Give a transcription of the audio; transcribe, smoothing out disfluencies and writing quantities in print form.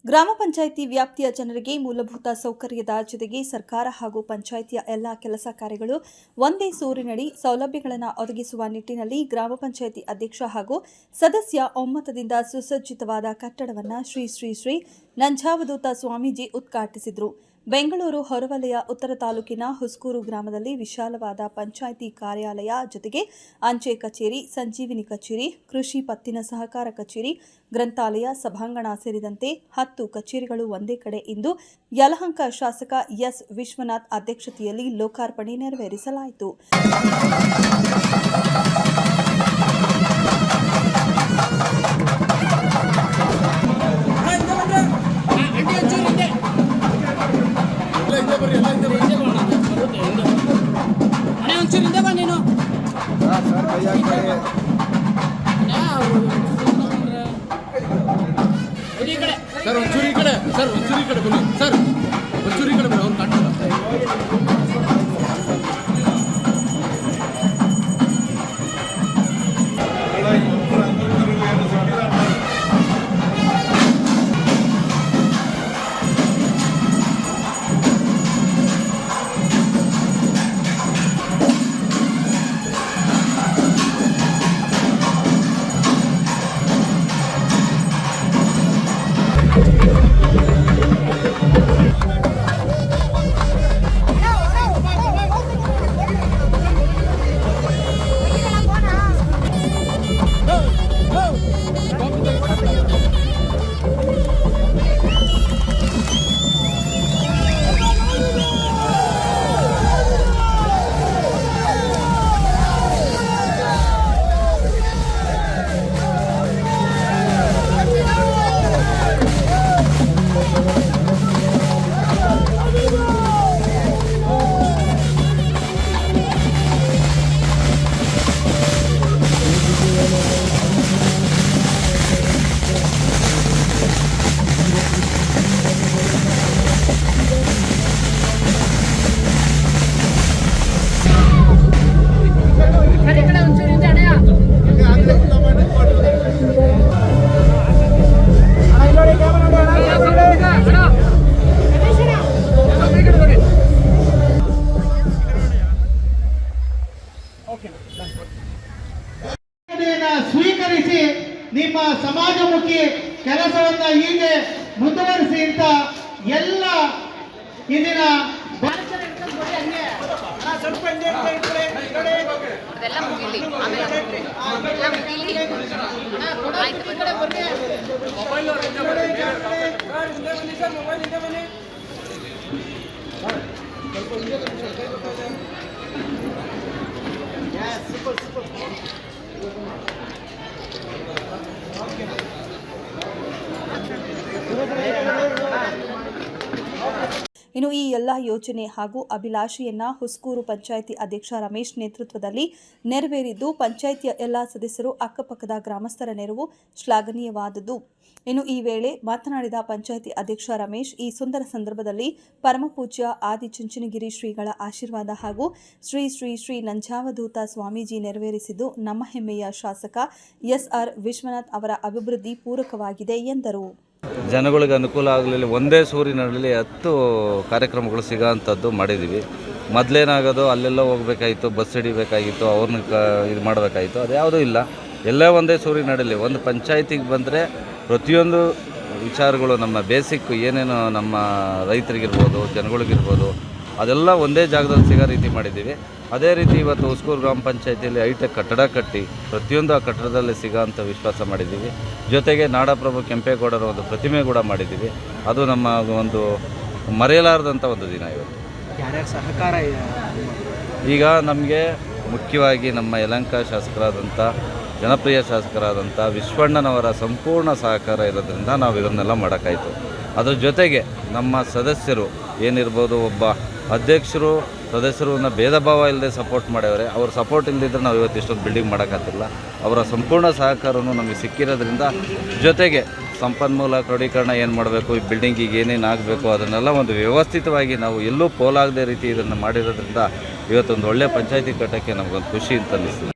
ಗ್ರಾಮ ಪಂಚಾಯಿತಿ ವ್ಯಾಪ್ತಿಯ ಜನರಿಗೆ ಮೂಲಭೂತ ಸೌಕರ್ಯದ ಜೊತೆಗೆ ಸರ್ಕಾರ ಹಾಗೂ ಪಂಚಾಯಿತಿಯ ಎಲ್ಲಾ ಕೆಲಸ ಕಾರ್ಯಗಳು ಒಂದೇ ಸೂರಿನಡಿ ಸೌಲಭ್ಯಗಳನ್ನು ಒದಗಿಸುವ ನಿಟ್ಟಿನಲ್ಲಿ ಗ್ರಾಮ ಪಂಚಾಯಿತಿ ಅಧ್ಯಕ್ಷ ಹಾಗೂ ಸದಸ್ಯ ಒಮ್ಮತದಿಂದ ಸುಸಜ್ಜಿತವಾದ ಕಟ್ಟಡವನ್ನು ಶ್ರೀ ಶ್ರೀ ಶ್ರೀ ನಂಜಾವಧೂತ ಸ್ವಾಮೀಜಿ ಉದ್ಘಾಟಿಸಿದರು. ಬೆಂಗಳೂರು ಹೊರವಲಯ ಉತ್ತರ ತಾಲೂಕಿನ ಹುಸ್ಕೂರು ಗ್ರಾಮದಲ್ಲಿ ವಿಶಾಲವಾದ ಪಂಚಾಯಿತಿ ಕಾರ್ಯಾಲಯ ಜೊತೆಗೆ ಅಂಚೆ ಕಚೇರಿ, ಸಂಜೀವಿನಿ ಕಚೇರಿ, ಕೃಷಿ ಪತ್ತಿನ ಸಹಕಾರ ಕಚೇರಿ, ಗ್ರಂಥಾಲಯ, ಸಭಾಂಗಣ ಸೇರಿದಂತೆ 10 ಕಚೇರಿಗಳು ಒಂದೇ ಕಡೆ ಇಂದು ಯಲಹಂಕ ಶಾಸಕ ಎಸ್ ವಿಶ್ವನಾಥ್ ಅಧ್ಯಕ್ಷತೆಯಲ್ಲಿ ಲೋಕಾರ್ಪಣೆ ನೆರವೇರಿಸಲಾಯಿತು. ಸರ್ ಒಂಚೂರಿ ಕಡೆ ಬನ್ನಿ ಸರ್, ಒಂಚೂರಿ ಕಡೆ ಬನ್ನಿ. ಅವ್ನು ಕಾಟಲ್ಲ. ಸ್ವೀಕರಿಸಿ ನಿಮ್ಮ ಸಮಾಜಮುಖಿ ಕೆಲಸವನ್ನ ಹೀಗೆ ಮುಂದುವರಿಸಿ ಅಂತ ಎಲ್ಲ ಇಂದಿನ ಇನ್ನು ಈ ಎಲ್ಲ ಯೋಜನೆ ಹಾಗೂ ಅಭಿಲಾಷೆಯನ್ನ ಹುಸ್ಕೂರು ಪಂಚಾಯಿತಿ ಅಧ್ಯಕ್ಷ ರಮೇಶ್ ನೇತೃತ್ವದಲ್ಲಿ ನೆರವೇರಿದ್ದು ಪಂಚಾಯಿತಿಯ ಎಲ್ಲ ಸದಸ್ಯರು ಅಕ್ಕಪಕ್ಕದ ಗ್ರಾಮಸ್ಥರ ನೆರವು ಶ್ಲಾಘನೀಯವಾದದ್ದು. ಇನ್ನು ಈ ವೇಳೆ ಮಾತನಾಡಿದ ಪಂಚಾಯಿತಿ ಅಧ್ಯಕ್ಷ ರಮೇಶ್, ಈ ಸುಂದರ ಸಂದರ್ಭದಲ್ಲಿ ಪರಮಪೂಜ್ಯ ಆದಿಚುಂಚನಗಿರಿ ಶ್ರೀಗಳ ಆಶೀರ್ವಾದ ಹಾಗೂ ಶ್ರೀ ಶ್ರೀ ಶ್ರೀ ನಂಜಾವಧೂತ ಸ್ವಾಮೀಜಿ ನೆರವೇರಿಸಿದ್ದು ನಮ್ಮ ಹೆಮ್ಮೆಯ ಶಾಸಕ ಎಸ್ಆರ್ ವಿಶ್ವನಾಥ್ ಅವರ ಅಭಿವೃದ್ಧಿ ಪೂರಕವಾಗಿದೆ ಎಂದರು. ಜನಗಳಿಗೆ ಅನುಕೂಲ ಆಗಲಿಲ್ಲ, ಒಂದೇ ಸೂರಿನಲ್ಲಿ 10 ಕಾರ್ಯಕ್ರಮಗಳು ಸಿಗೋವಂಥದ್ದು ಮಾಡಿದ್ದೀವಿ. ಮೊದಲೇನಾಗೋದು ಅಲ್ಲೆಲ್ಲ ಹೋಗಬೇಕಾಯಿತು, ಬಸ್ ಹಿಡಿಬೇಕಾಗಿತ್ತು, ಅವ್ರನ್ನ ಇದು ಮಾಡಬೇಕಾಯಿತು, ಅದು ಯಾವುದೂ ಇಲ್ಲ. ಎಲ್ಲೇ ಒಂದೇ ಸೂರಿನಡಲಿ ಒಂದು ಪಂಚಾಯತಿಗೆ ಬಂದರೆ ಪ್ರತಿಯೊಂದು ವಿಚಾರಗಳು ನಮ್ಮ ಬೇಸಿಕ್ ಏನೇನು ನಮ್ಮ ರೈತರಿಗಿರ್ಬೋದು, ಜನಗಳಿಗಿರ್ಬೋದು, ಅದೆಲ್ಲ ಒಂದೇ ಜಾಗದಲ್ಲಿ ಸಿಗೋ ರೀತಿ ಮಾಡಿದ್ದೀವಿ. ಅದೇ ರೀತಿ ಇವತ್ತು ಹುಸ್ಕೂರು ಗ್ರಾಮ ಪಂಚಾಯತಿಯಲ್ಲಿ ಹೈಟೆಕ್ ಕಟ್ಟಡ ಕಟ್ಟಿ ಪ್ರತಿಯೊಂದು ಆ ಕಟ್ಟಡದಲ್ಲಿ ಸಿಗೋಂಥ ವಿಶ್ವಾಸ ಮಾಡಿದ್ದೀವಿ. ಜೊತೆಗೆ ನಾಡಪ್ರಭು ಕೆಂಪೇಗೌಡರ ಒಂದು ಪ್ರತಿಮೆ ಕೂಡ ಮಾಡಿದ್ದೀವಿ. ಅದು ನಮ್ಮ ಒಂದು ಮರೆಯಲಾರದಂಥ ಒಂದು ದಿನ ಇವತ್ತು. ಯಾರ್ಯಾರ ಸಹಕಾರ ಈಗ ನಮಗೆ ಮುಖ್ಯವಾಗಿ ನಮ್ಮ ಯಲಹಂಕ ಶಾಸಕರಾದಂಥ ಜನಪ್ರಿಯ ಶಾಸಕರಾದಂಥ ವಿಶ್ವಣ್ಣನವರ ಸಂಪೂರ್ಣ ಸಹಕಾರ ಇರೋದ್ರಿಂದ ನಾವು ಇದನ್ನೆಲ್ಲ ಮಾಡೋಕ್ಕಾಯಿತು. ಅದ್ರ ಜೊತೆಗೆ ನಮ್ಮ ಸದಸ್ಯರು ಏನಿರ್ಬೋದು, ಒಬ್ಬ ಅಧ್ಯಕ್ಷರು ಸದಸ್ಯರನ್ನ ಭೇದ ಭಾವ ಇಲ್ಲದೆ ಸಪೋರ್ಟ್ ಮಾಡ್ಯವ್ರೆ. ಅವ್ರ ಸಪೋರ್ಟ್ ಇಲ್ಲದಿದ್ದರೆ ನಾವು ಇವತ್ತು ಇಷ್ಟೊಂದು ಬಿಲ್ಡಿಂಗ್ ಮಾಡೋಕ್ಕಾಗ್ತಿಲ್ಲ. ಅವರ ಸಂಪೂರ್ಣ ಸಹಕಾರನೂ ನಮಗೆ ಸಿಕ್ಕಿರೋದ್ರಿಂದ, ಜೊತೆಗೆ ಸಂಪನ್ಮೂಲ ಕ್ರೋಢೀಕರಣ ಏನು ಮಾಡಬೇಕು, ಈ ಬಿಲ್ಡಿಂಗಿಗೆ ಏನೇನು ಆಗಬೇಕು ಅದನ್ನೆಲ್ಲ ಒಂದು ವ್ಯವಸ್ಥಿತವಾಗಿ ನಾವು ಎಲ್ಲೂ ಪೋಲಾಗದೇ ರೀತಿ ಇದನ್ನು ಮಾಡಿರೋದ್ರಿಂದ ಇವತ್ತೊಂದು ಒಳ್ಳೆಯ ಪಂಚಾಯತಿ ಕಟ್ಟೋಕ್ಕೆ ನಮಗೊಂದು ಖುಷಿ ಅಂತ ಅನ್ನಿಸ್ತಿದೆ.